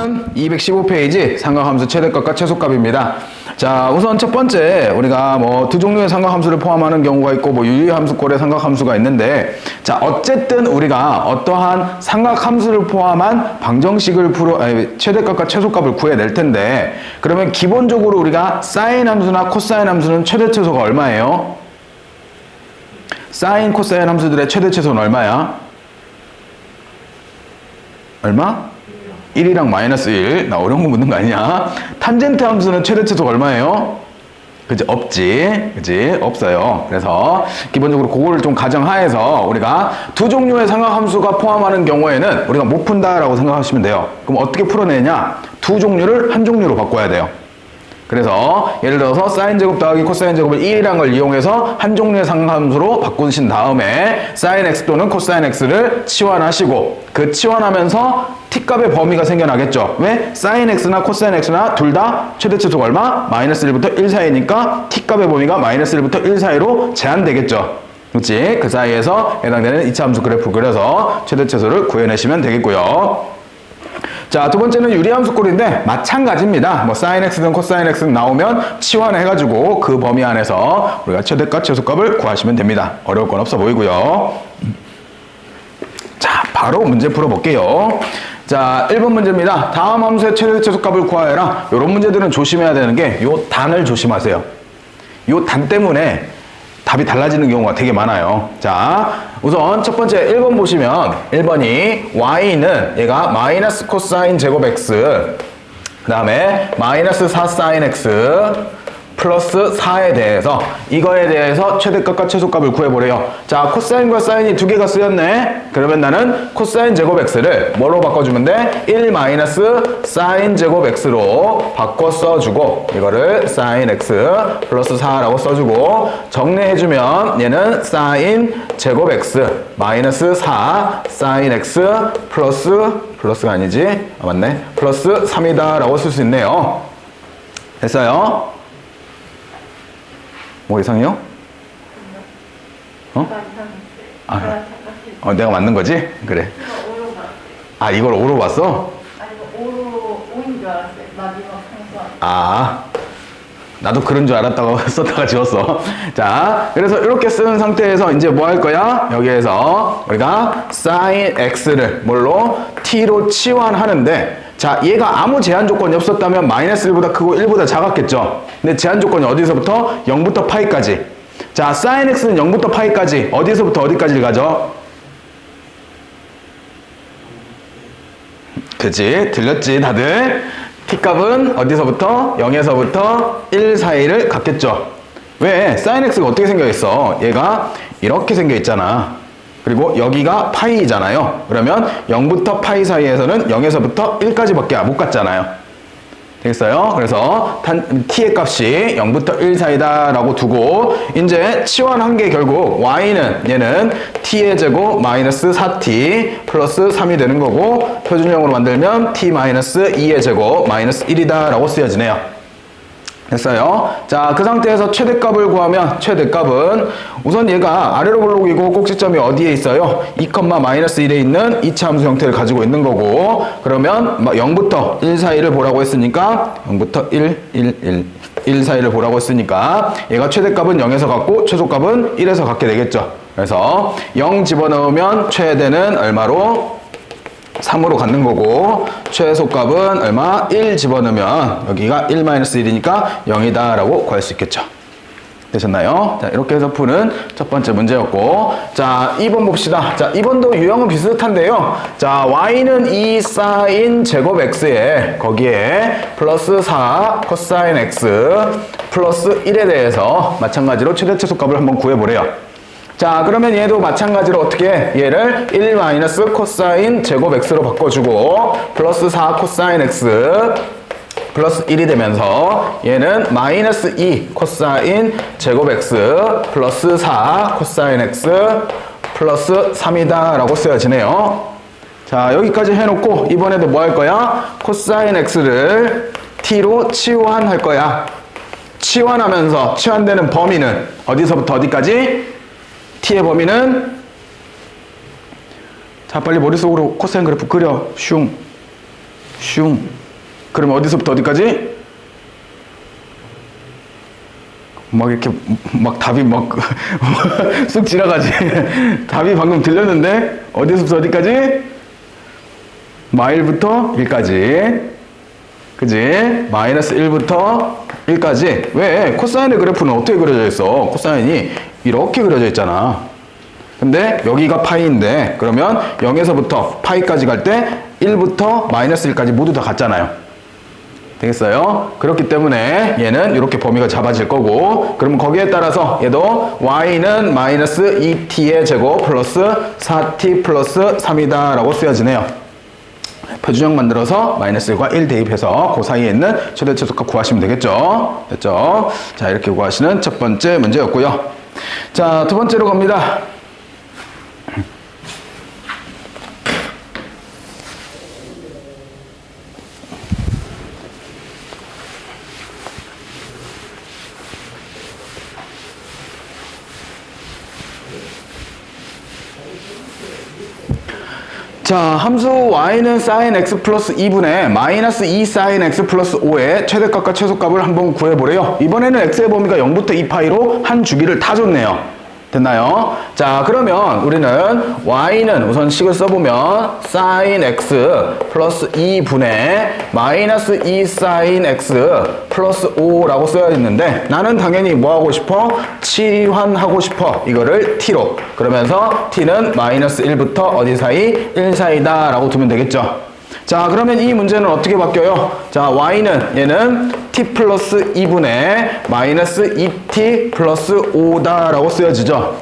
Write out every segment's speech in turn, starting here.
오늘은 215페이지 삼각함수 최대값과 최소값입니다. 자, 우선 첫 번째 우리가 뭐 두 종류의 삼각함수를 포함하는 경우가 있고 뭐 유리함수꼴의 삼각함수가 있는데, 자 어쨌든 우리가 어떠한 삼각함수를 포함한 방정식을 최대값과 최소값을 구해낼 텐데, 그러면 기본적으로 우리가 사인 함수나 코사인 함수는 최대 최소가 얼마예요? 사인 코사인 함수들의 최대 최소는 얼마야? 얼마? 1이랑 마이너스 1. 나 어려운 거 묻는 거 아니야? 탄젠트 함수는 최대 최소가 얼마예요? 그치? 없지. 그치? 없어요. 그래서 기본적으로 그거를 좀 가정하에서 우리가 두 종류의 삼각함수가 포함하는 경우에는 우리가 못 푼다라고 생각하시면 돼요. 그럼 어떻게 풀어내냐? 두 종류를 한 종류로 바꿔야 돼요. 그래서 예를 들어서 사인 제곱 더하기 코사인 제곱을 1이라는 걸 이용해서 한 종류의 삼각함수로 바꾸신 다음에 사인 x 또는 코사인 x를 치환하시고, 그 치환하면서 t값의 범위가 생겨나겠죠. 왜? 사인 x나 코사인 x나 둘 다 최대 최소가 얼마? 마이너스 1부터 1 사이니까 t값의 범위가 마이너스 1부터 1 사이로 제한되겠죠. 그렇지? 그 사이에서 해당되는 이차함수 그래프 그려서 최대 최소를 구해내시면 되겠고요. 자, 두 번째는 유리함수꼴인데 마찬가지입니다. 뭐 사인 x든 코사인 x든 나오면 치환해가지고 그 범위 안에서 우리가 최대값, 최소값을 구하시면 됩니다. 어려울 건 없어 보이고요. 자, 바로 문제 풀어볼게요. 자, 1번 문제입니다. 다음 함수의 최대, 최소값을 구하여라. 이런 문제들은 조심해야 되는 게 요 단을 조심하세요. 요 단 때문에 답이 달라지는 경우가 되게 많아요. 자, 우선 첫 번째 1번 보시면 1번이 y는 얘가 마이너스 코사인 제곱 x, 그 다음에 마이너스 4 사인 x 플러스 4에 대해서 이거에 대해서 최대값과 최소값을 구해보래요. 자, 코사인과 사인이 두 개가 쓰였네. 그러면 나는 코사인 제곱 x를 뭐로 바꿔주면 돼? 1 마이너스 사인 제곱 x로 바꿔 써주고, 이거를 사인 x 플러스 4라고 써주고, 정리해주면 얘는 사인 제곱 x 마이너스 4 사인 x 플러스가 아니지? 아, 맞네. 플러스 3이다 라고 쓸 수 있네요. 됐어요? 뭐 이상해요? 내가 맞는 거지? 그래. 아, 이걸 O로 봤어? 아니, O인 줄 알았어요. 마지막 상수. 아, 나도 그런 줄 알았다고 썼다가 지웠어. 자, 그래서 이렇게 쓰는 상태에서 이제 뭐 할 거야? 여기에서 우리가 sin x를 뭘로? t로 치환하는데, 자, 얘가 아무 제한 조건이 없었다면 마이너스 1보다 크고 1보다 작았겠죠. 근데 제한 조건이 어디서부터? 0부터 파이까지. 자, sin x는 0부터 파이까지 어디서부터 어디까지를 가죠? 그치? 들렸지 다들? t값은 어디서부터? 0에서부터 1 사이를 갖겠죠. 왜? sin x가 어떻게 생겨 있어? 얘가 이렇게 생겨 있잖아. 그리고 여기가 파이잖아요. 그러면 0부터 파이 사이에서는 0에서부터 1까지밖에 못 갔잖아요. 되겠어요? 그래서 t의 값이 0부터 1 사이다 라고 두고, 이제 치환한 게 결국 y는 얘는 t의 제곱 마이너스 4t 플러스 3이 되는 거고, 표준형으로 만들면 t 마이너스 2의 제곱 마이너스 1이다 라고 쓰여지네요. 됐어요? 자, 그 상태에서 최대값을 구하면 최대값은 우선 얘가 아래로 볼록이고 꼭지점이 어디에 있어요? 2, 마이너스 1에 있는 이차함수 형태를 가지고 있는 거고, 그러면 0부터 1 사이를 보라고 했으니까 0부터 1 사이를 보라고 했으니까 얘가 최대값은 0에서 갖고 최소값은 1에서 갖게 되겠죠. 그래서 0 집어넣으면 최대는 얼마로? 3으로 갖는 거고, 최소값은 얼마? 1 집어넣으면 여기가 1-1이니까 0이다 라고 구할 수 있겠죠. 되셨나요? 자, 이렇게 해서 푸는 첫 번째 문제였고, 자, 2번 봅시다. 자, 2번도 유형은 비슷한데요. 자, y는 2 사인 제곱 x에 거기에 플러스 4 코사인 x 플러스 1에 대해서 마찬가지로 최대 최소값을 한번 구해보래요. 자, 그러면 얘도 마찬가지로 어떻게 해? 얘를 1 마이너스 코사인 제곱 x로 바꿔주고, 플러스 4 코사인 x 플러스 1이 되면서 얘는 마이너스 2 코사인 제곱 x 플러스 4 코사인 x 플러스 3이다 라고 쓰여지네요. 자, 여기까지 해놓고 이번에도 뭐 할 거야? 코사인 x를 t로 치환할 거야. 치환하면서 치환되는 범위는 어디서부터 어디까지? t의 범위는, 자, 빨리 머릿속으로 코사인 그래프 그려. 슝 슝. 그러면 어디서부터 어디까지? 막 이렇게 막 답이 막 쑥 지나가지. 답이 방금 들렸는데 어디서부터 어디까지? 마일부터 1까지. 그지? 마이너스 1부터 1까지. 왜? 코사인의 그래프는 어떻게 그려져 있어? 코사인이 이렇게 그려져 있잖아. 근데 여기가 파이인데 그러면 0에서부터 파이까지 갈 때 1부터 마이너스 1까지 모두 다 같잖아요. 되겠어요? 그렇기 때문에 얘는 이렇게 범위가 잡아질 거고, 그러면 거기에 따라서 얘도 y는 마이너스 2t의 제곱 플러스 4t 플러스 3이다 라고 쓰여지네요. 표준형 만들어서 마이너스 1과 1 대입해서 그 사이에 있는 최대 최소값 구하시면 되겠죠? 됐죠? 자, 이렇게 구하시는 첫 번째 문제였고요. 자, 두 번째로 갑니다. 자, 함수 y는 sin x 플러스 2분의 마이너스 2 sin x 플러스 5의 최대값과 최소값을 한번 구해보래요. 이번에는 x의 범위가 0부터 2파이로 한 주기를 다 줬네요. 됐나요? 자, 그러면 우리는 y는 우선 식을 써보면 sin x 플러스 2분의 마이너스 2 sin x 플러스 5라고 써야 했는데 나는 당연히 뭐 하고 싶어? 치환하고 싶어. 이거를 t로. 그러면서 t는 마이너스 1부터 어디 사이? 1 사이다 라고 두면 되겠죠. 자, 그러면 이 문제는 어떻게 바뀌어요? 자, y는 얘는 t 플러스 2분의 마이너스 2t 플러스 5다 라고 쓰여지죠.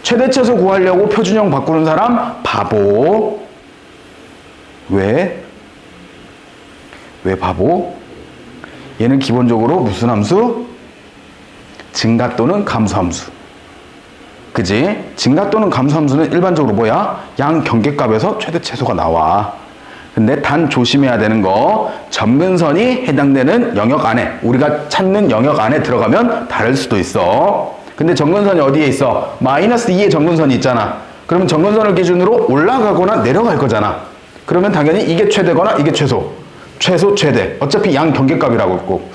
최대최소 구하려고 표준형 바꾸는 사람 바보. 왜? 왜 바보? 얘는 기본적으로 무슨 함수? 증가 또는 감소 함수. 그지? 증가 또는 감소 함수는 일반적으로 뭐야? 양 경계값에서 최대최소가 나와. 근데 단 조심해야 되는 거, 점근선이 해당되는 영역 안에, 우리가 찾는 영역 안에 들어가면 다를 수도 있어. 근데 점근선이 어디에 있어? 마이너스 2의 점근선이 있잖아. 그러면 점근선을 기준으로 올라가거나 내려갈 거잖아. 그러면 당연히 이게 최대거나 이게 최소. 최소, 최대. 어차피 양 경계값이라고 했고.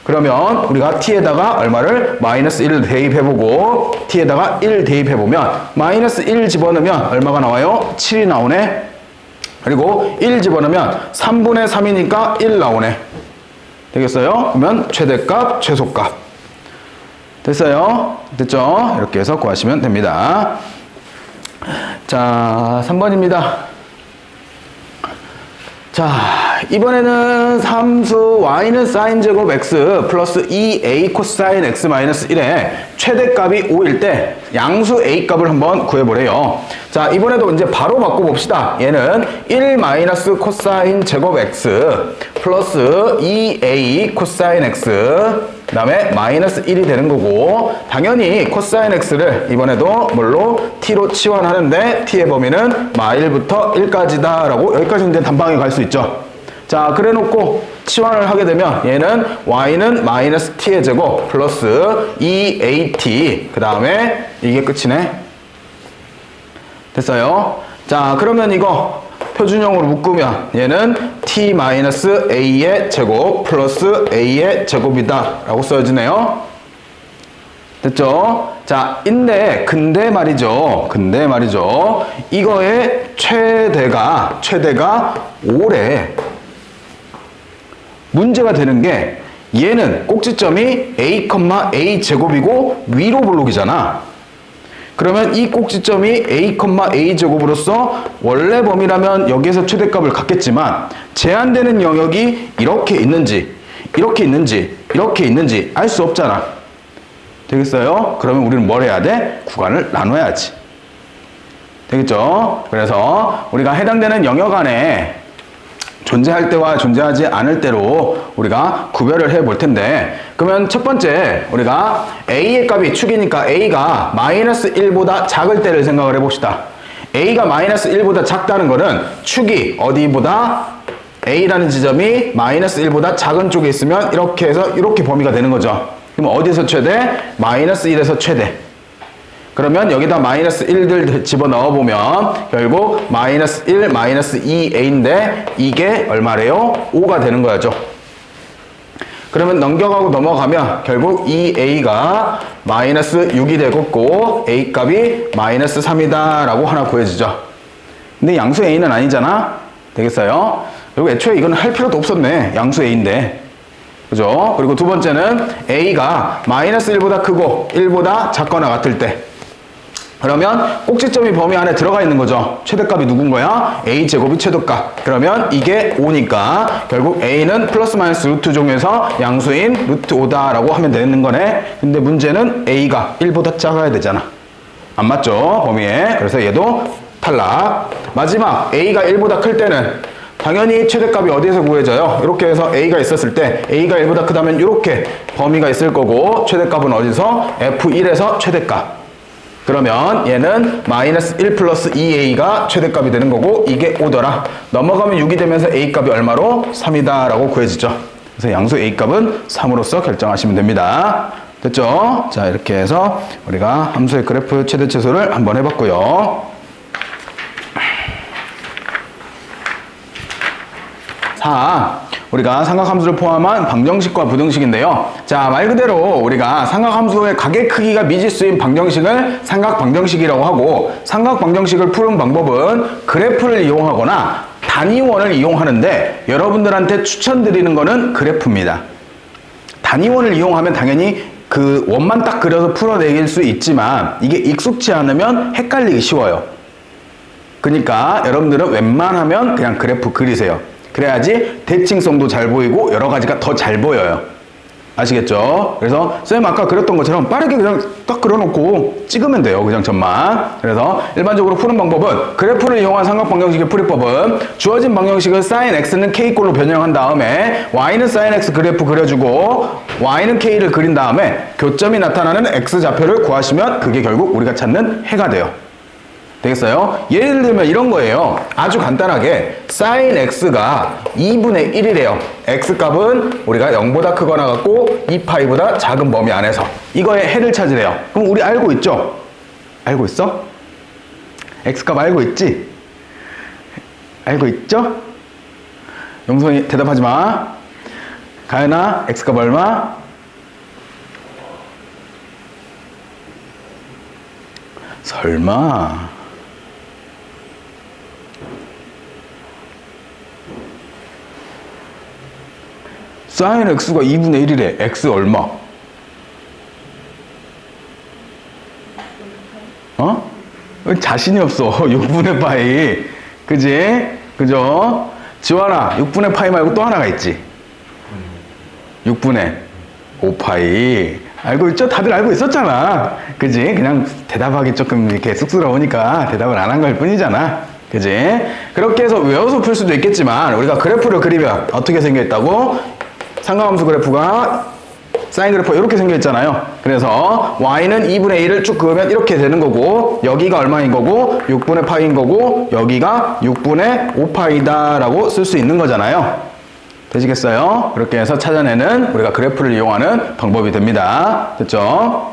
그러면 우리가 t에다가 얼마를? 마이너스 1을 대입해보고 t에다가 1 대입해보면 마이너스 1 집어넣으면 얼마가 나와요? 7이 나오네. 그리고 1 집어넣으면 3분의 3이니까 1 나오네. 되겠어요? 그러면 최대값, 최소값. 됐어요? 됐죠? 이렇게 해서 구하시면 됩니다. 자, 3번입니다. 자, 이번에는 함수 y는 sin 제곱 x 플러스 2a 코사인 x 마이너스 1의 최대값이 5일 때 양수 a 값을 한번 구해보래요. 자, 이번에도 이제 바로 바꿔봅시다. 얘는 1 마이너스 코사인 제곱 x 플러스 2a 코사인 x 그 다음에 마이너스 1이 되는 거고, 당연히 코사인 x를 이번에도 뭘로? t로 치환하는데 t의 범위는 마1부터 1까지다 라고 여기까지 이제 단방에 갈 수 있죠. 자, 그래 놓고 치환을 하게 되면 얘는 y는 마이너스 t의 제곱 플러스 2at 그 다음에 이게 끝이네. 됐어요? 자, 그러면 이거 표준형으로 묶으면 얘는 t-a의 제곱 플러스 a의 제곱이다 라고 써지네요. 됐죠? 자, 근데 말이죠. 이거의 최대가 5래. 문제가 되는 게 얘는 꼭지점이 a, 제곱이고 위로 블록이잖아. 그러면 이 꼭지점이 a, 제곱으로서 원래 범위라면 여기에서 최대값을 갖겠지만 제한되는 영역이 이렇게 있는지 알 수 없잖아. 되겠어요? 그러면 우리는 뭘 해야 돼? 구간을 나눠야지. 되겠죠? 그래서 우리가 해당되는 영역 안에 존재할 때와 존재하지 않을 때로 우리가 구별을 해 볼 텐데, 그러면 첫 번째 우리가 a의 값이 축이니까 a가 마이너스 1보다 작을 때를 생각을 해 봅시다. a가 마이너스 1보다 작다는 거는 축이 어디보다 a라는 지점이 마이너스 1보다 작은 쪽에 있으면 이렇게 해서 이렇게 범위가 되는 거죠. 그럼 어디서 최대? 마이너스 1에서 최대. 그러면 여기다 마이너스 1들 집어넣어 보면 결국 마이너스 1, 마이너스 2a인데 이게 얼마래요? 5가 되는 거죠. 그러면 넘겨가고 넘어가면 결국 2a가 마이너스 6이 되겠고 a 값이 마이너스 3이다 라고 하나 구해지죠. 근데 양수 a는 아니잖아. 되겠어요? 그리고 애초에 이건 할 필요도 없었네. 양수 a인데. 그죠? 그리고 두 번째는 a가 마이너스 1보다 크고 1보다 작거나 같을 때 그러면 꼭지점이 범위 안에 들어가 있는 거죠. 최대값이 누군 거야? a제곱이 최대값. 그러면 이게 5니까 결국 a는 플러스 마이너스 루트 중에서 양수인 루트 5다 라고 하면 되는 거네. 근데 문제는 a가 1보다 작아야 되잖아. 안 맞죠? 범위에. 그래서 얘도 탈락. 마지막 a가 1보다 클 때는 당연히 최대값이 어디에서 구해져요? 이렇게 해서 a가 있었을 때 a가 1보다 크다면 이렇게 범위가 있을 거고 최대값은 어디서? f1에서 최대값. 그러면 얘는 마이너스 1 플러스 2a가 최대값이 되는 거고 이게 5더라. 넘어가면 6이 되면서 a값이 얼마로? 3이다 라고 구해지죠. 그래서 양수 a값은 3으로서 결정하시면 됩니다. 됐죠? 자, 이렇게 해서 우리가 함수의 그래프 최대 최소를 한번 해봤고요. 4. 우리가 삼각함수를 포함한 방정식과 부등식인데요. 자, 말 그대로 우리가 삼각함수의 각의 크기가 미지수인 방정식을 삼각방정식이라고 하고 삼각방정식을 푸는 방법은 그래프를 이용하거나 단위원을 이용하는데 여러분들한테 추천드리는 거는 그래프입니다. 단위원을 이용하면 당연히 그 원만 딱 그려서 풀어내길 수 있지만 이게 익숙치 않으면 헷갈리기 쉬워요. 그러니까 여러분들은 웬만하면 그냥 그래프 그리세요. 그래야지 대칭성도 잘 보이고 여러 가지가 더 잘 보여요. 아시겠죠? 그래서 쌤 아까 그렸던 것처럼 빠르게 그냥 딱 그려놓고 찍으면 돼요. 그 장점만. 그래서 일반적으로 푸는 방법은 그래프를 이용한 삼각방정식의 풀이법은 주어진 방정식을 sin x는 k꼴로 변형한 다음에 y는 sin x 그래프 그려주고 y는 k를 그린 다음에 교점이 나타나는 x좌표를 구하시면 그게 결국 우리가 찾는 해가 돼요. 되겠어요? 예를 들면 이런 거예요. 아주 간단하게 sin x가 2분의 1이래요. x값은 우리가 0보다 크거나 같고 2파이보다 작은 범위 안에서 이거의 해를 찾으래요. 그럼 우리 알고 있죠? 알고 있어? x값 알고 있지? 알고 있죠? 용성이 대답하지 마. 가연아, x값 얼마? 설마. sin x가 2분의 1이래. x 얼마? 어? 자신이 없어. 6분의 파이. 그지? 그죠? 지환아, 6분의 파이 말고 또 하나가 있지? 6분의 5파이. 알고 있죠? 다들 알고 있었잖아. 그지? 그냥 대답하기 조금 이렇게 쑥스러우니까 대답을 안 한 걸 뿐이잖아. 그지? 그렇게 해서 외워서 풀 수도 있겠지만 우리가 그래프를 그리면 어떻게 생겨있다고? 삼각함수 그래프가 사인 그래프 이렇게 생겨있잖아요. 그래서 y는 2분의 1을 쭉 그으면 이렇게 되는 거고 여기가 얼마인 거고 6분의 파이인 거고 여기가 6분의 5파이다 라고 쓸 수 있는 거잖아요. 되시겠어요? 그렇게 해서 찾아내는 우리가 그래프를 이용하는 방법이 됩니다. 됐죠?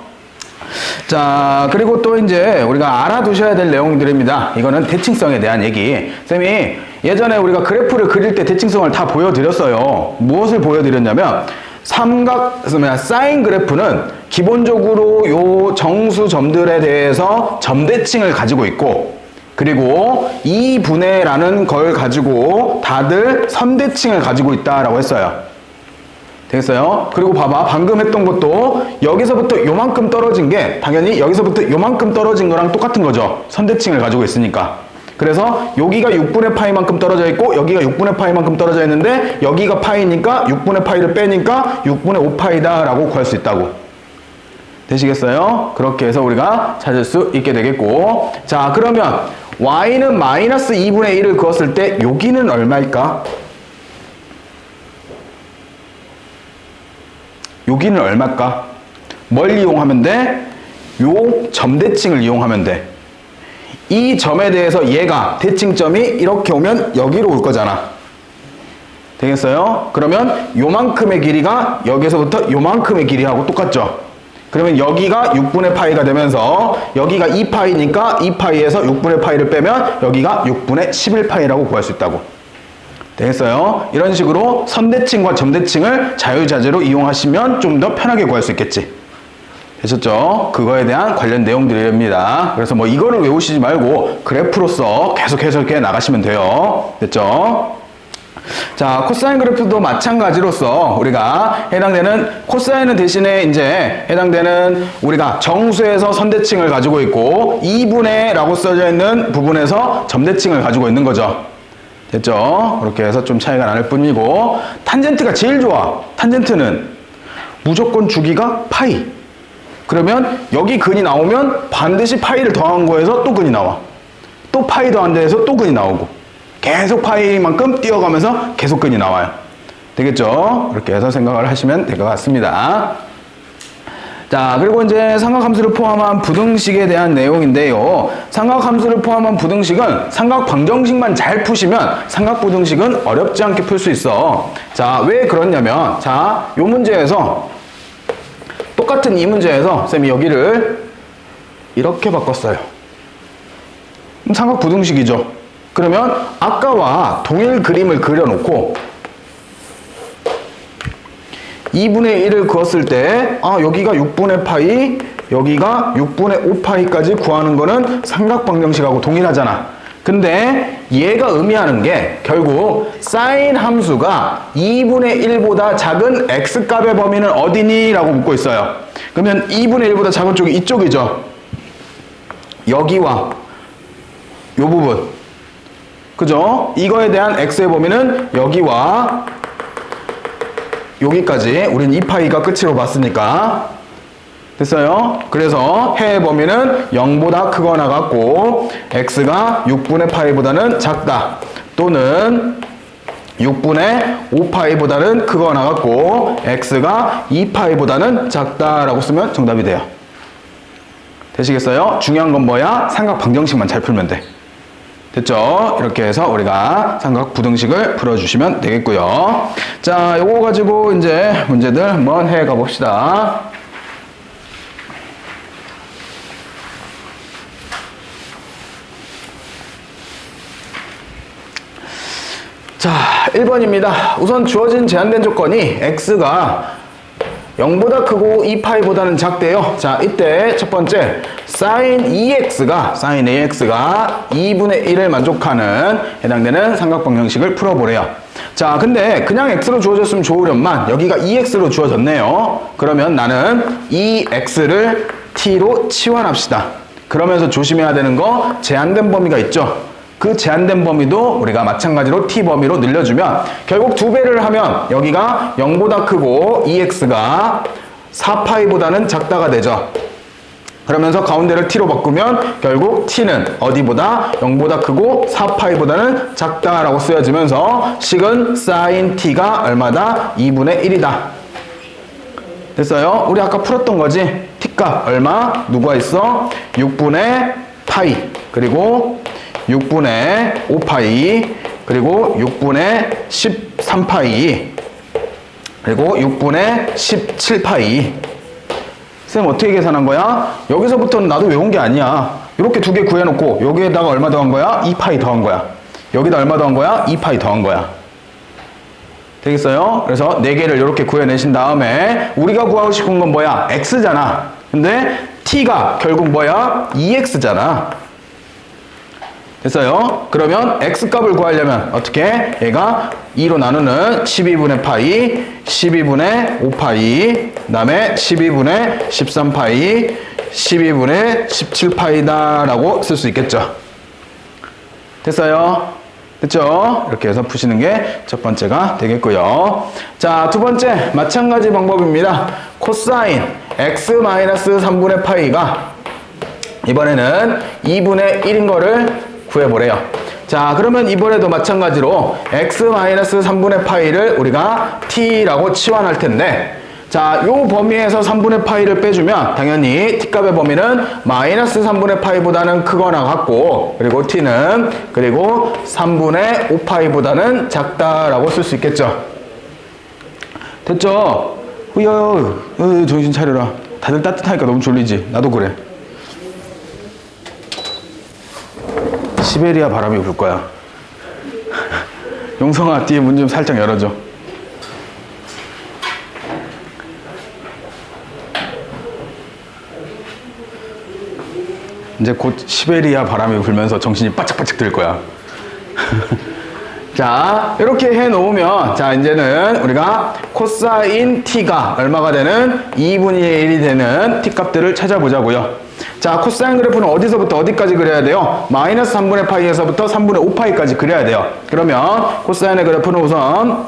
자, 그리고 또 이제 우리가 알아두셔야 될 내용들입니다. 이거는 대칭성에 대한 얘기. 쌤이 예전에 우리가 그래프를 그릴 때 대칭성을 다 보여드렸어요. 무엇을 보여드렸냐면 사인 그래프는 기본적으로 요 정수점들에 대해서 점대칭을 가지고 있고 그리고 2분의라는 걸 가지고 다들 선대칭을 가지고 있다라고 했어요. 되겠어요? 그리고 봐봐. 방금 했던 것도 여기서부터 요만큼 떨어진 게 당연히 여기서부터 요만큼 떨어진 거랑 똑같은 거죠. 선대칭을 가지고 있으니까. 그래서 여기가 6분의 파이만큼 떨어져 있고 여기가 6분의 파이만큼 떨어져 있는데 여기가 파이니까 6분의 파이를 빼니까 6분의 5파이다 라고 구할 수 있다고. 되시겠어요? 그렇게 해서 우리가 찾을 수 있게 되겠고 자 그러면 y는 마이너스 2분의 1을 그었을 때 여기는 얼마일까? 여기는 얼마일까? 뭘 이용하면 돼? 요 점대칭을 이용하면 돼. 이 점에 대해서 얘가 대칭점이 이렇게 오면 여기로 올 거잖아. 되겠어요? 그러면 요만큼의 길이가 여기서부터 요만큼의 길이하고 똑같죠? 그러면 여기가 6분의 파이가 되면서 여기가 2파이니까 2파이에서 6분의 파이를 빼면 여기가 6분의 11파이라고 구할 수 있다고. 되겠어요? 이런 식으로 선대칭과 점대칭을 자유자재로 이용하시면 좀 더 편하게 구할 수 있겠지. 되셨죠? 그거에 대한 관련 내용들입니다. 그래서 뭐 이거를 외우시지 말고 그래프로서 계속 해석해 나가시면 돼요. 됐죠? 자, 코사인 그래프도 마찬가지로서 우리가 해당되는 코사인은 대신에 이제 해당되는 우리가 정수에서 선대칭을 가지고 있고 2분의 라고 써져 있는 부분에서 점대칭을 가지고 있는 거죠. 됐죠? 그렇게 해서 좀 차이가 나는 뿐이고 탄젠트가 제일 좋아. 탄젠트는 무조건 주기가 파이. 그러면 여기 근이 나오면 반드시 파이를 더한 거에서 또 근이 나와. 또 파이 더한 데에서 또 근이 나오고 계속 파이만큼 뛰어가면서 계속 근이 나와요. 되겠죠? 이렇게 해서 생각을 하시면 될 것 같습니다. 자, 그리고 이제 삼각함수를 포함한 부등식에 대한 내용인데요. 삼각함수를 포함한 부등식은 삼각방정식만 잘 푸시면 삼각부등식은 어렵지 않게 풀 수 있어. 자, 왜 그렇냐면 자, 요 문제에서 똑같은 이 문제에서 쌤이 여기를 이렇게 바꿨어요. 삼각부등식이죠. 그러면 아까와 동일 그림을 그려놓고 2분의 1을 그었을 때 여기가 6분의 파이, 여기가 6분의 5파이까지 구하는 거는 삼각방정식하고 동일하잖아. 근데 얘가 의미하는 게 결국 사인 함수가 2분의 1보다 작은 x값의 범위는 어디니? 라고 묻고 있어요. 그러면 2분의 1보다 작은 쪽이 이쪽이죠. 여기와 요 부분. 그죠? 이거에 대한 x의 범위는 여기와 여기까지. 우린 2파이가 끝으로 봤으니까. 됐어요? 그래서 해의 범위는 0보다 크거나 같고 x가 6분의 파이보다는 작다. 또는 6분의 5파이보다는 크거나 같고 x가 2파이보다는 작다라고 쓰면 정답이 돼요. 되시겠어요? 중요한 건 뭐야? 삼각방정식만 잘 풀면 돼. 됐죠? 이렇게 해서 우리가 삼각부등식을 풀어주시면 되겠고요. 자, 요거 가지고 이제 문제들 한번 해 가봅시다. 자, 1번입니다. 우선 주어진 제한된 조건이 x가 0보다 크고 2파이보다는 작대요. 자, 이때 첫 번째 sin AX가 2분의 1을 만족하는 해당되는 삼각방정식을 풀어보래요. 자, 근데 그냥 x로 주어졌으면 좋으련만 여기가 2x로 주어졌네요. 그러면 나는 이 x를 t로 치환합시다. 그러면서 조심해야 되는 거 제한된 범위가 있죠. 그 제한된 범위도 우리가 마찬가지로 t 범위로 늘려주면 결국 2배를 하면 여기가 0보다 크고 2x가 4파이보다는 작다가 되죠. 그러면서 가운데를 t로 바꾸면 결국 t는 어디보다 0보다 크고 4파이보다는 작다라고 쓰여지면서 식은 sin t가 얼마다? 2분의 1이다. 됐어요? 우리 아까 풀었던 거지? t값 얼마? 누가 있어? 6분의 파이 그리고 6분의 5파이 그리고 6분의 13파이 그리고 6분의 17파이. 쌤 어떻게 계산한 거야? 여기서부터는 나도 외운 게 아니야. 이렇게 두 개 구해놓고 여기에다가 얼마 더한 거야? 2파이 더한 거야. 여기다 얼마 더한 거야? 2파이 더한 거야. 되겠어요? 그래서 4개를 이렇게 구해내신 다음에 우리가 구하고 싶은 건 뭐야? x잖아. 근데 t가 결국 뭐야? 2x잖아. 됐어요? 그러면 x값을 구하려면 어떻게? 얘가 2로 나누는 12분의 파이, 12분의 5파이, 그 다음에 12분의 13파이, 12분의 17파이다 라고 쓸 수 있겠죠. 됐어요? 됐죠? 이렇게 해서 푸시는 게 첫 번째가 되겠고요. 자, 두 번째 마찬가지 방법입니다. 코사인 x-3분의 파이가 이번에는 2분의 1인 거를 구해보래요. 자, 그러면 이번에도 마찬가지로 x-3분의 파이를 우리가 t라고 치환할 텐데 자, 요 범위에서 3분의 파이를 빼주면 당연히 t값의 범위는 마이너스 3분의 파이보다는 크거나 같고 그리고 t는 그리고 3분의 5파이보다는 작다라고 쓸 수 있겠죠. 됐죠? 정신 차려라. 다들 따뜻하니까 너무 졸리지? 나도 그래. 시베리아 바람이 불 거야. 용성아, 뒤에 문 좀 살짝 열어줘. 이제 곧 시베리아 바람이 불면서 정신이 바짝바짝 들 거야. 자, 이렇게 해 놓으면, 자, 이제는 우리가 코사인 t가 얼마가 되는 2분의 1이 되는 t 값들을 찾아보자고요. 자, 코사인 그래프는 어디서부터 어디까지 그려야 돼요? 마이너스 3분의 파이에서부터 3분의 5파이까지 그려야 돼요. 그러면 코사인의 그래프는 우선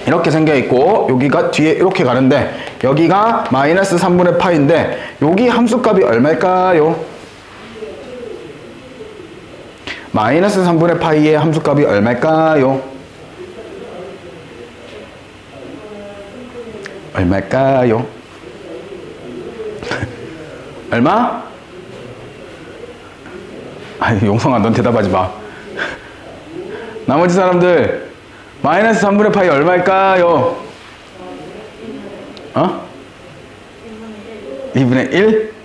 이렇게 생겨 있고, 여기가 뒤에 이렇게 가는데, 여기가 마이너스 3분의 파인데, 여기 함수값이 얼마일까요? 마이너스 3분의 파이의 함수값이 얼마일까요? 얼마일까요? 얼마? 아니, 용성아, 넌 대답하지 마. 나머지 사람들, 마이너스 3분의 파이 얼마일까요? 어? 2분의 1?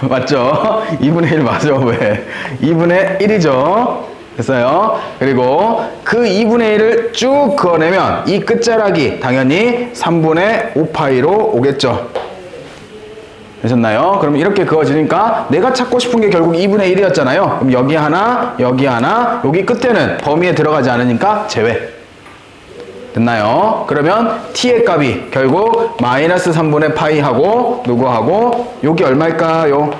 맞죠? 2분의 1 맞아. 왜? 2분의 1이죠. 됐어요. 그리고 그 2분의 1을 쭉 그어내면 이 끝자락이 당연히 3분의 5파이로 오겠죠. 되셨나요? 그럼 이렇게 그어지니까 내가 찾고 싶은 게 결국 2분의 1이었잖아요. 그럼 여기 하나, 여기 하나, 여기 끝에는 범위에 들어가지 않으니까 제외. 됐나요? 그러면 t의 값이 결국 마이너스 3분의 파이하고 누구하고 여기 얼마일까요?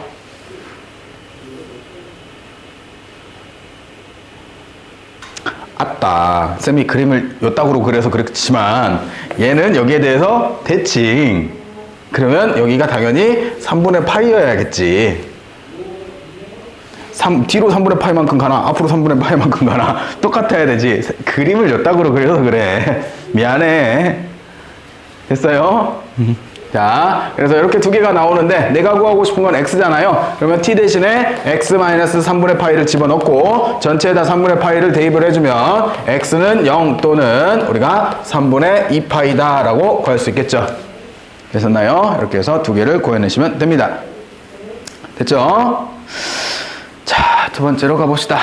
아따, 쌤이 그림을 요따구로 그려서 그렇지만 얘는 여기에 대해서 대칭. 그러면 여기가 당연히 3분의 파이여야겠지. 뒤로 3분의 파이만큼 가나 앞으로 3분의 파이만큼 가나 똑같아야 되지. 그림을 요따구로 그려서 그래. 미안해. 됐어요? 자, 그래서 이렇게 두 개가 나오는데 내가 구하고 싶은 건 x잖아요. 그러면 t 대신에 x-3분의 파이를 집어넣고 전체에다 3분의 파이를 대입을 해주면 x는 0 또는 우리가 3분의 2파이다 라고 구할 수 있겠죠. 되셨나요? 이렇게 해서 두 개를 구해내시면 됩니다. 됐죠? 자, 두 번째로 가봅시다.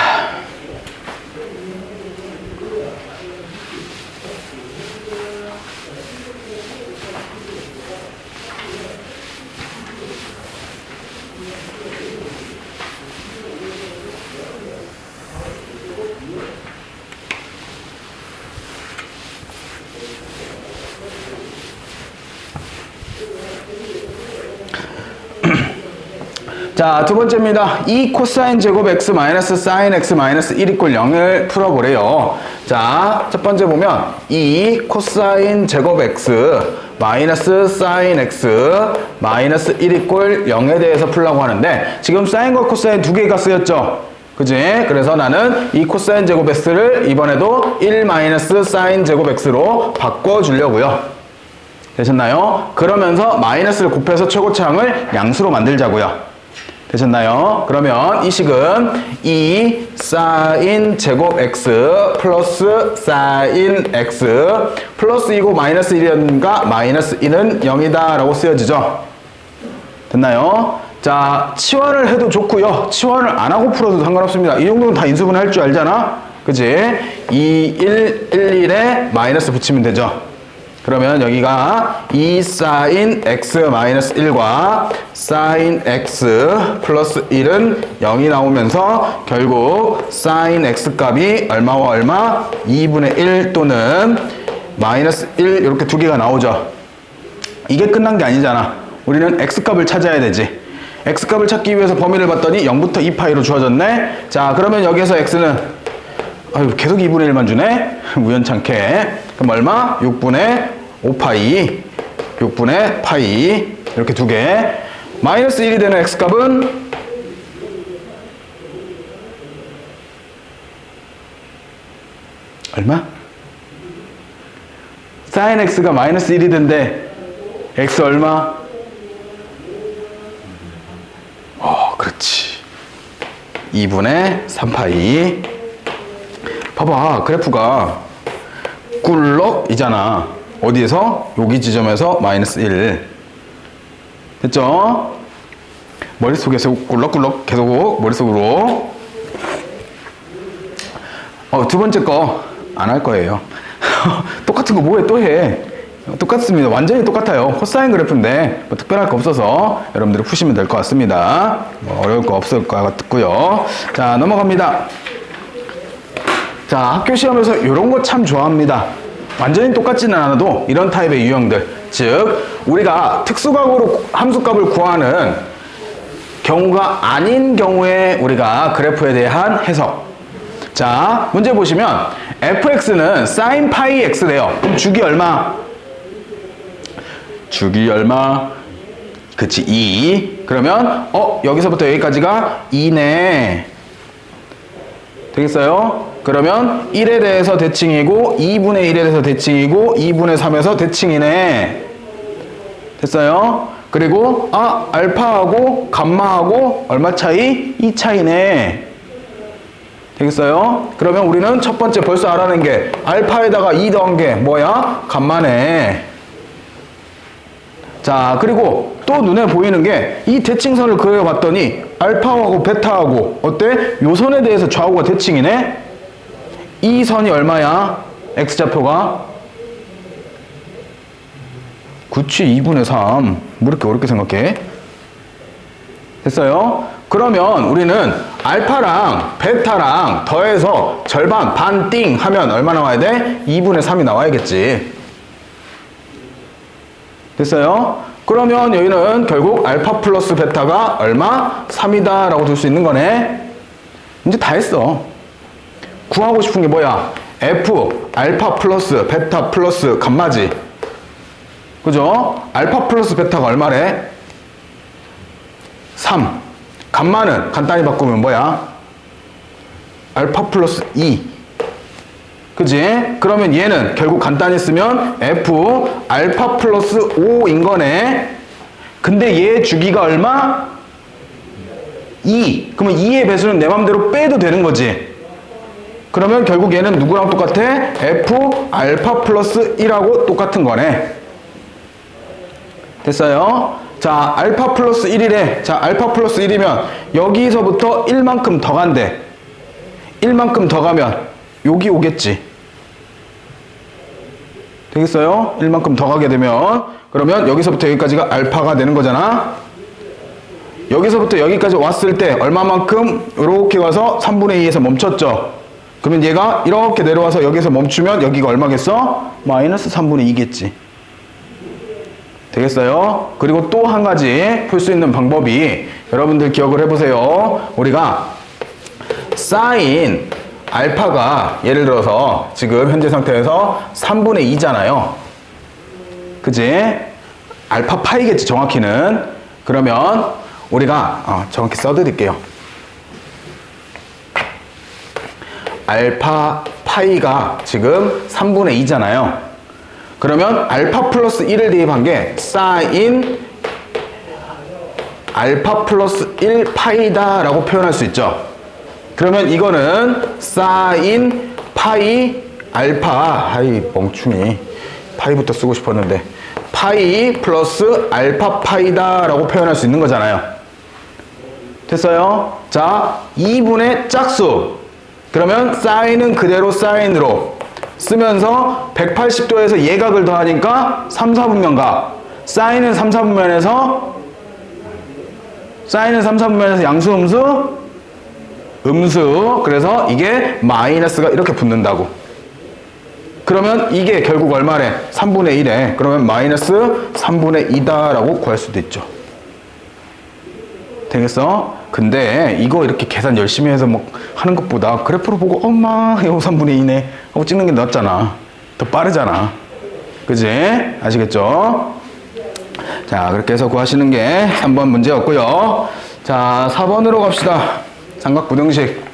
자, 두 번째입니다. 2 코사인 제곱 x 마이너스 사인 x 마이너스 1 이꼴 0을 풀어보래요. 자, 첫 번째 보면 2 코사인 제곱 x 마이너스 사인 x 마이너스 1 이꼴 0에 대해서 풀라고 하는데 지금 사인과 코사인 두 개가 쓰였죠. 그지? 그래서 나는 이 코사인 제곱 x를 이번에도 1 마이너스 사인 제곱 x로 바꿔주려고요. 되셨나요? 그러면서 마이너스를 곱해서 최고차항을 양수로 만들자고요. 되셨나요? 그러면 이 식은 2 사인 제곱 x 플러스 사인 x 플러스 2고 마이너스 1이었는가 마이너스 1은 0이다 라고 쓰여지죠. 됐나요? 자, 치환을 해도 좋고요. 치환을 안 하고 풀어도 상관없습니다. 이 정도는 다 인수분 할 줄 알잖아? 그치? 2, 1, 1, 1에 마이너스 붙이면 되죠. 그러면 여기가 2 사인 x 마이너스 1과 사인 x 플러스 1은 0이 나오면서 결국 사인 x 값이 얼마와 얼마? 2분의 1 또는 마이너스 1 이렇게 두 개가 나오죠. 이게 끝난 게 아니잖아. 우리는 x 값을 찾아야 되지. x 값을 찾기 위해서 범위를 봤더니 0부터 2파이로 주어졌네. 자, 그러면 여기에서 x는 아유, 계속 2분의 1만 주네? 우연찮게. 그럼 얼마? 6분의 5파이, 6분의 파이, 이렇게 두 개. 마이너스 1이 되는 x값은 얼마? 사인 x가 마이너스 1이 된대. x 얼마? 그렇지. 2분의 3파이. 봐봐, 그래프가 꿀럭이잖아. 어디에서? 여기 지점에서 마이너스 1. 됐죠? 머릿속에서 꿀럭꿀럭 계속 머릿속으로. 두 번째 거 안 할 거예요. 똑같은 거 뭐해 또 해. 똑같습니다. 완전히 똑같아요. 코사인 그래프인데 뭐 특별할 거 없어서 여러분들이 푸시면 될 것 같습니다. 뭐 어려울 거 없을 것 같고요. 자, 넘어갑니다. 자, 학교 시험에서 이런 거 참 좋아합니다. 완전히 똑같지는 않아도 이런 타입의 유형들, 즉 우리가 특수각으로 함수값을 구하는 경우가 아닌 경우에 우리가 그래프에 대한 해석. 자, 문제 보시면 fx는 sin 파이 x래요. 그럼 주기 얼마? 주기 얼마? 그치, 2. 그러면 여기서부터 여기까지가 2네. 되겠어요? 그러면 1에 대해서 대칭이고 2분의 1에 대해서 대칭이고 2분의 3에서 대칭이네. 됐어요? 그리고 알파하고 감마하고 얼마 차이? 2 차이네. 되겠어요? 그러면 우리는 첫 번째 벌써 알아낸 게 알파에다가 2 더한 게 뭐야? 감마네. 자, 그리고 또 눈에 보이는 게 이 대칭선을 그려봤더니 알파하고 베타하고 어때? 요 선에 대해서 좌우가 대칭이네? 이 선이 얼마야? x좌표가? 그치, 2분의 3. 뭐 이렇게 어렵게 생각해? 됐어요? 그러면 우리는 알파랑 베타랑 더해서 절반, 반, 띵 하면 얼마 나와야 돼? 2분의 3이 나와야겠지. 됐어요? 그러면 여기는 결국 알파 플러스 베타가 얼마? 3이다 라고 둘 수 있는 거네. 이제 다 했어. 구하고 싶은 게 뭐야? f 알파 플러스 베타 플러스 감마지. 그죠? 알파 플러스 베타가 얼마래? 3. 감마는 간단히 바꾸면 뭐야? 알파 플러스 2. 그지? 그러면 얘는 결국 간단히 쓰면 f 알파 플러스 5인 거네. 근데 얘 주기가 얼마? 2. 그러면 2의 배수는 내 맘대로 빼도 되는 거지. 그러면 결국 얘는 누구랑 똑같아? f 알파 플러스 1하고 똑같은 거네. 됐어요? 자, 알파 플러스 1이래. 자, 알파 플러스 1이면 여기서부터 1만큼 더 간대. 1만큼 더 가면 여기 오겠지. 되겠어요? 1만큼 더 가게 되면 그러면 여기서부터 여기까지가 알파가 되는 거잖아. 여기서부터 여기까지 왔을 때 얼마만큼? 이렇게 가서 3분의 2에서 멈췄죠. 그러면 얘가 이렇게 내려와서 여기서 멈추면 여기가 얼마겠어? 마이너스 3분의 2겠지. 되겠어요? 그리고 또 한 가지 풀 수 있는 방법이 여러분들 기억을 해보세요. 우리가 사인 알파가 예를 들어서 지금 현재 상태에서 3분의 2잖아요. 그지? 알파 파이겠지 정확히는. 그러면 우리가 정확히 써드릴게요. 알파 파이가 지금 3분의 2잖아요. 그러면 알파 플러스 1을 대입한 게 사인 알파 플러스 1 파이다 라고 표현할 수 있죠. 그러면 이거는 사인 파이 알파, 아이 멍충이 파이부터 쓰고 싶었는데 파이 플러스 알파 파이다 라고 표현할 수 있는 거잖아요. 됐어요? 자, 2분의 짝수. 그러면 사인은 그대로 사인으로 쓰면서 180도에서 예각을 더하니까 3, 4분면각. 사인은 3, 4분면에서 양수, 음수? 음수. 그래서 이게 마이너스가 이렇게 붙는다고. 그러면 이게 결국 얼마래? 3분의 1에. 그러면 마이너스 3분의 2다 라고 구할 수도 있죠. 되겠어? 근데 이거 이렇게 계산 열심히 해서 뭐 하는 것보다 그래프로 보고 엄마 이거 3분의 2네 하고 찍는 게 낫잖아. 더 빠르잖아. 그지? 아시겠죠? 자, 그렇게 해서 구하시는 게 3번 문제였고요. 자, 4번으로 갑시다. 삼각부등식.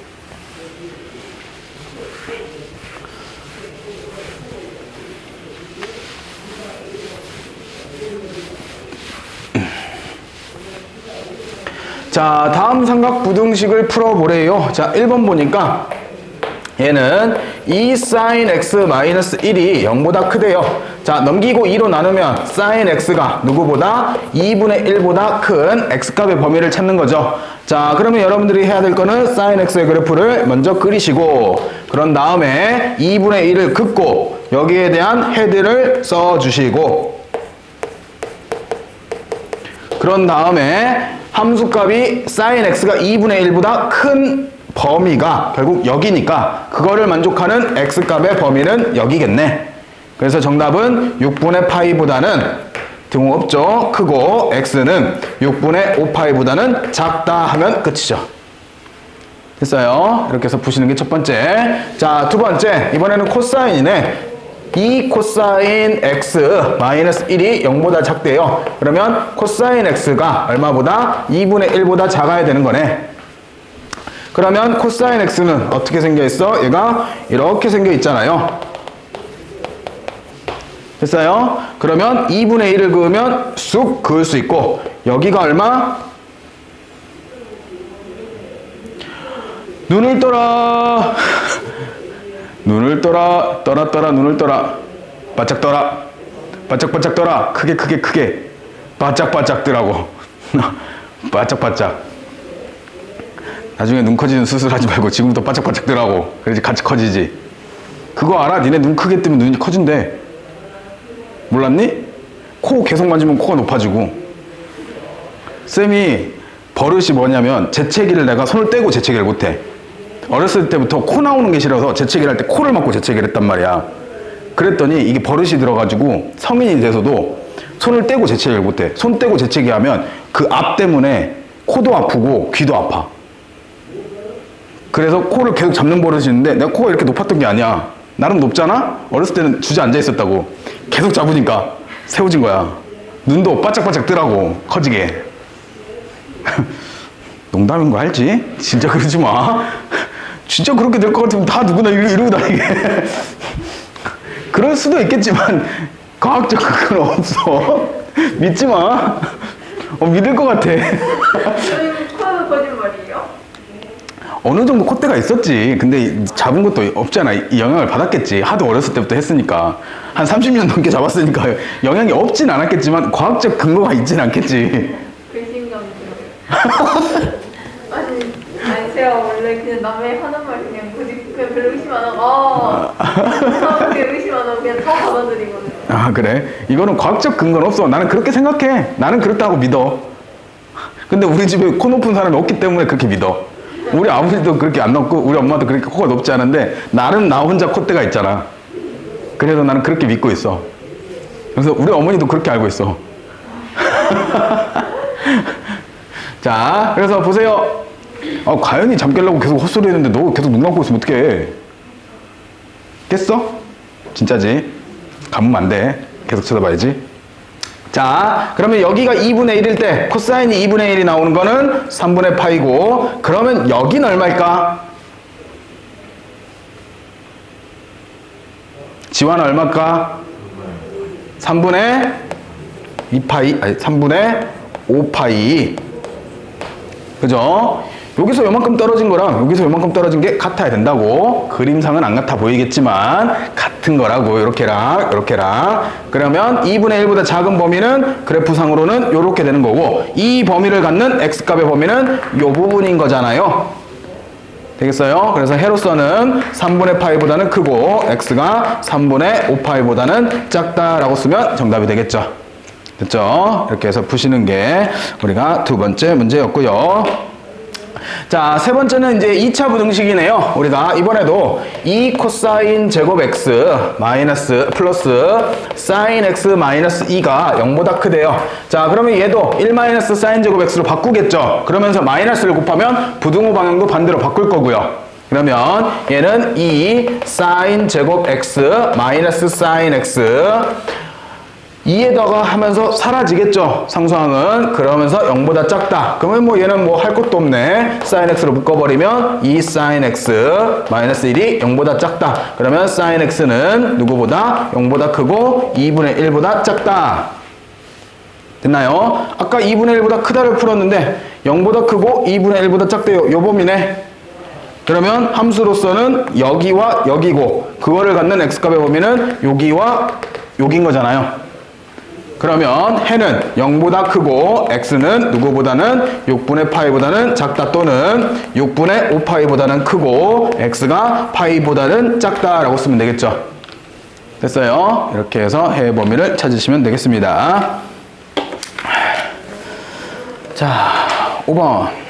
자, 다음 삼각부등식을 풀어보래요. 자, 1번 보니까 얘는 2 sin x 마이너스 1이 0보다 크대요. 자, 넘기고 2로 나누면 sin x가 누구보다 2분의 1보다 큰 x값의 범위를 찾는 거죠. 자, 그러면 여러분들이 해야 될 거는 sin x의 그래프를 먼저 그리시고, 그런 다음에 2분의 1을 긋고 여기에 대한 헤드를 써주시고, 그런 다음에 함수값이 sin x가 2분의 1보다 큰 범위가 결국 여기니까 그거를 만족하는 x값의 범위는 여기겠네. 그래서 정답은 6분의 파이보다는 등호없죠. 크고 x는 6분의 5파이보다는 작다 하면 끝이죠. 됐어요. 이렇게 해서 푸시는 게 첫 번째. 자, 두 번째. 이번에는 코사인이네. 2 코사인 x 마이너스 1이 0보다 작대요. 그러면 코사인 x가 얼마보다? 2분의 1보다 작아야 되는 거네. 그러면 코사인 x는 어떻게 생겨 있어? 얘가 이렇게 생겨 있잖아요. 됐어요? 그러면 2분의 1을 그으면 쑥 그을 수 있고, 여기가 얼마? 눈을 떠라. 눈을 떠라. 떠라 눈을 떠라. 바짝 떠라. 바짝 떠라. 크게. 바짝 뜨라고. 바짝. 나중에 눈 커지는 수술하지 말고 지금부터 바짝 뜨라고. 그래야지 같이 커지지. 그거 알아? 니네 눈 크게 뜨면 눈이 커진대. 몰랐니? 코 계속 만지면 코가 높아지고. 쌤이 버릇이 뭐냐면 재채기를 내가 손을 떼고 재채기를 못해. 어렸을 때부터 코 나오는 게 싫어서 재채기를 할 때 코를 막고 재채기를 했단 말이야. 그랬더니 이게 버릇이 들어가지고 성인이 돼서도 손을 떼고 재채기를 못해. 손 떼고 재채기하면 그 앞 때문에 코도 아프고 귀도 아파. 그래서 코를 계속 잡는 버릇이 있는데 내가 코가 이렇게 높았던 게 아니야. 나름 높잖아? 어렸을 때는 주저앉아 있었다고. 계속 잡으니까 세워진 거야. 눈도 바짝 뜨라고. 커지게. 농담인 거 알지? 진짜 그러지 마. 진짜 그렇게 될 것 같으면 다 누구나 이러고 다니게. 그럴 수도 있겠지만 과학적 근거는 없어. 믿지 마. 믿을 것 같아. 선생님 코는 거짓말이에요? 어느 정도 콧대가 있었지. 근데 잡은 것도 없잖아. 이 영향을 받았겠지. 하도 어렸을 때부터 했으니까. 한 30년 넘게 잡았으니까 영향이 없진 않았겠지만 과학적 근거가 있진 않겠지. 배신감이 들어요. 아니 제가 원래 그냥 남의 하는 말 그냥 별로 의심 안 하고 그냥 의심 안 하고 그냥 다 받아들이거든요. 아, 그래? 이거는 과학적 근거는 없어. 나는 그렇게 생각해. 나는 그렇다고 믿어. 근데 우리 집에 코 높은 사람이 없기 때문에 그렇게 믿어. 우리 아버지도 그렇게 안 높고 우리 엄마도 그렇게 코가 높지 않은데 나는 나 혼자 콧대가 있잖아. 그래서 나는 그렇게 믿고 있어. 그래서 우리 어머니도 그렇게 알고 있어. 자, 그래서 보세요. 가연이 잠 깨려고 계속 헛소리 했는데 너 계속 눈 감고 있으면 어떡해. 깼어? 진짜지? 감으면 안 돼. 계속 쳐다봐야지. 자, 그러면 여기가 2분의 1일 때 코사인이 2분의 1이 나오는 거는 3분의 파이고, 그러면 여기는 얼마일까? 지화는 얼마일까? 3분의 2파이, 아니 3분의 5파이. 그죠? 여기서 요만큼 떨어진 거랑 여기서 요만큼 떨어진 게 같아야 된다고. 그림상은 안 같아 보이겠지만 같은 거라고. 요렇게랑 요렇게랑. 그러면 2분의 1보다 작은 범위는 그래프상으로는 요렇게 되는 거고, 이 범위를 갖는 x값의 범위는 요 부분인 거잖아요. 되겠어요? 그래서 해로서는 3분의 파이보다는 크고 x가 3분의 5파이보다는 작다라고 쓰면 정답이 되겠죠. 됐죠? 이렇게 해서 푸시는 게 우리가 두 번째 문제였고요. 자, 세 번째는 이제 2차 부등식이네요. 우리가 이번에도 2 코사인 제곱 x 마이너스 플러스 사인 x 마이너스 2가 0보다 크대요. 자, 그러면 얘도 1 마이너스 사인 제곱 x로 바꾸겠죠. 그러면서 마이너스를 곱하면 부등호 방향도 반대로 바꿀 거고요. 그러면 얘는 2 사인 제곱 x 마이너스 사인 x 2에다가 하면서 사라지겠죠. 상수항은. 그러면서 0보다 작다. 그러면 뭐 얘는 뭐 할 것도 없네. sin x로 묶어버리면 2 sin x 마이너스 1이 0보다 작다. 그러면 sin x는 누구보다 0보다 크고 2분의 1보다 작다. 됐나요? 아까 2분의 1보다 크다를 풀었는데 0보다 크고 2분의 1보다 작대요. 요 범위네. 그러면 함수로서는 여기와 여기고 그거를 갖는 x값의 범위는 여기와 여기인 거잖아요. 그러면 해는 0보다 크고 x는 누구보다는 6분의 파이보다는 작다 또는 6분의 5파이보다는 크고 x가 파이보다는 작다라고 쓰면 되겠죠. 됐어요. 이렇게 해서 해의 범위를 찾으시면 되겠습니다. 자, 5번.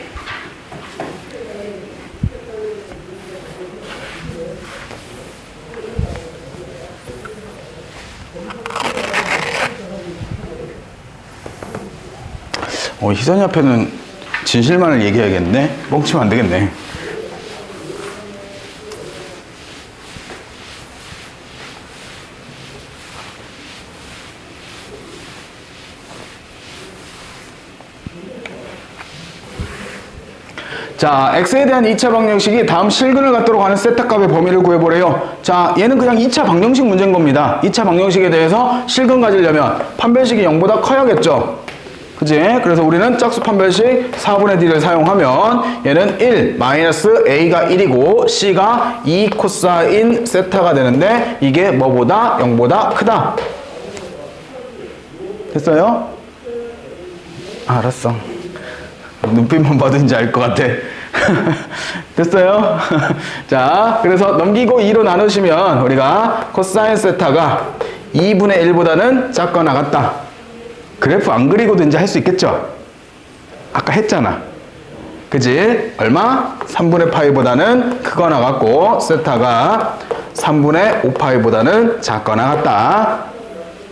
희선이 앞에는 진실만을 얘기해야겠네. 뻥치면 안 되겠네. 자, x에 대한 2차 방정식이 다음 실근을 갖도록 하는 세타값의 범위를 구해보래요. 자, 얘는 그냥 2차 방정식 문제인 겁니다. 2차 방정식에 대해서 실근 가지려면 판별식이 0보다 커야겠죠. 그치? 그래서 우리는 짝수 판별식 4분의 d를 사용하면 얘는 1 마이너스 a가 1이고 c가 2 코사인 세타가 되는데 이게 뭐보다 0보다 크다. 됐어요? 알았어. 눈빛만 봐든지 알 것 같아. 됐어요? 자, 그래서 넘기고 2로 나누시면 우리가 코사인 세타가 2분의 1보다는 작거나 같다. 그래프 안 그리고든지 할 수 있겠죠? 아까 했잖아. 그지? 얼마? 3분의 파이보다는 크거나 같고 세타가 3분의 5파이보다는 작거나 같다.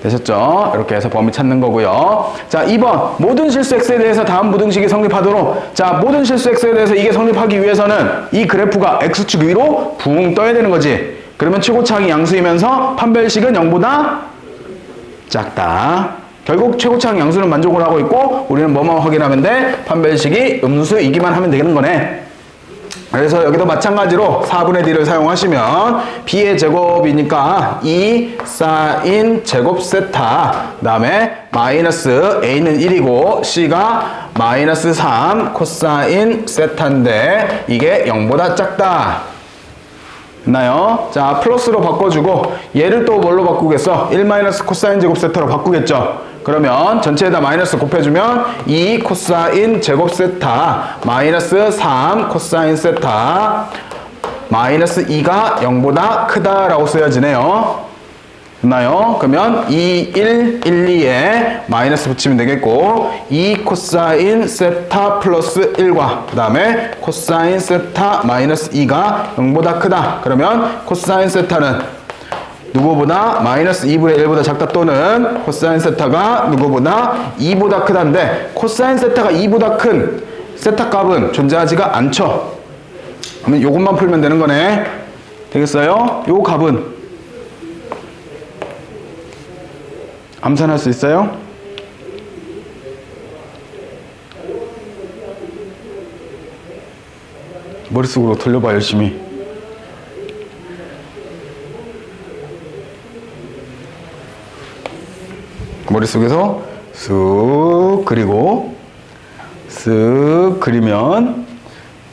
되셨죠? 이렇게 해서 범위 찾는 거고요. 자, 2번 모든 실수 x에 대해서 다음 부등식이 성립하도록. 자, 모든 실수 x에 대해서 이게 성립하기 위해서는 이 그래프가 x축 위로 붕 떠야 되는 거지. 그러면 최고차항이 양수이면서 판별식은 0보다 작다. 결국 최고차항 양수는 만족을 하고 있고 우리는 뭐만 확인하면 돼? 판별식이 음수이기만 하면 되는 거네. 그래서 여기도 마찬가지로 4분의 d를 사용하시면 b의 제곱이니까 2 사인 제곱 세타 그 다음에 마이너스 a는 1이고 c가 마이너스 3 코사인 세타인데 이게 0보다 작다. 됐나요? 자, 플러스로 바꿔주고 얘를 또 뭘로 바꾸겠어? 1 마이너스 코사인 제곱 세타로 바꾸겠죠? 그러면 전체에다 마이너스 곱해주면 2 코사인 제곱 세타 마이너스 3 코사인 세타 마이너스 2가 0보다 크다라고 쓰여지네요. 됐나요? 그러면 2, 1, 1, 2에 마이너스 붙이면 되겠고 2 코사인 세타 플러스 1과 그 다음에 코사인 세타 마이너스 2가 0보다 크다. 그러면 코사인 세타는 누구보다 마이너스 2분의 1보다 작다 또는 코사인 세타가 누구보다 2보다 크다인데 코사인 세타가 2보다 큰 세타 값은 존재하지가 않죠. 그러면 요것만 풀면 되는 거네. 되겠어요? 요 값은 암산할 수 있어요? 머릿속으로 돌려봐 열심히. 머릿속에서 쑥 그리고 쓱 그리면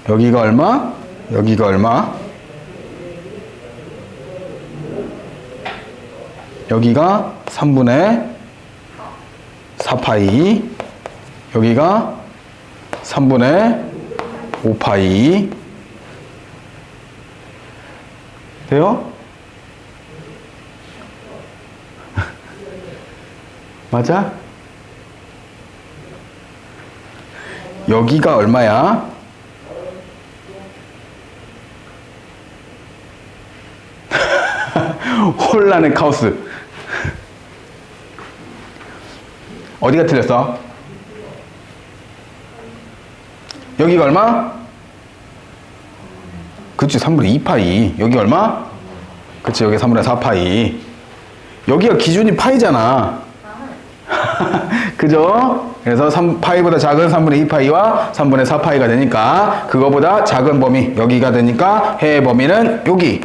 여기가 얼마? 여기가 얼마? 여기가 3분의 4파이 여기가 3분의 5파이 돼요? 맞아? 여기가 얼마야? 혼란의 카오스. 어디가 틀렸어? 여기가 얼마? 그치, 3분의 2파이. 여기 얼마? 그치, 여기 3분의 4파이. 여기가 기준이 파이잖아. 그죠? 그래서 3파이보다 작은 3분의 2파이와 3분의 4파이가 되니까 그거보다 작은 범위 여기가 되니까 해의 범위는 여기.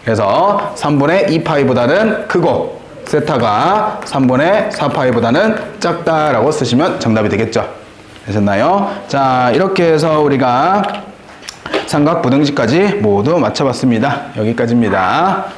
그래서 3분의 2파이보다는 크고 세타가 3분의 4파이보다는 작다라고 쓰시면 정답이 되겠죠. 되셨나요? 자, 이렇게 해서 우리가 삼각, 부등식까지 모두 맞춰봤습니다. 여기까지입니다.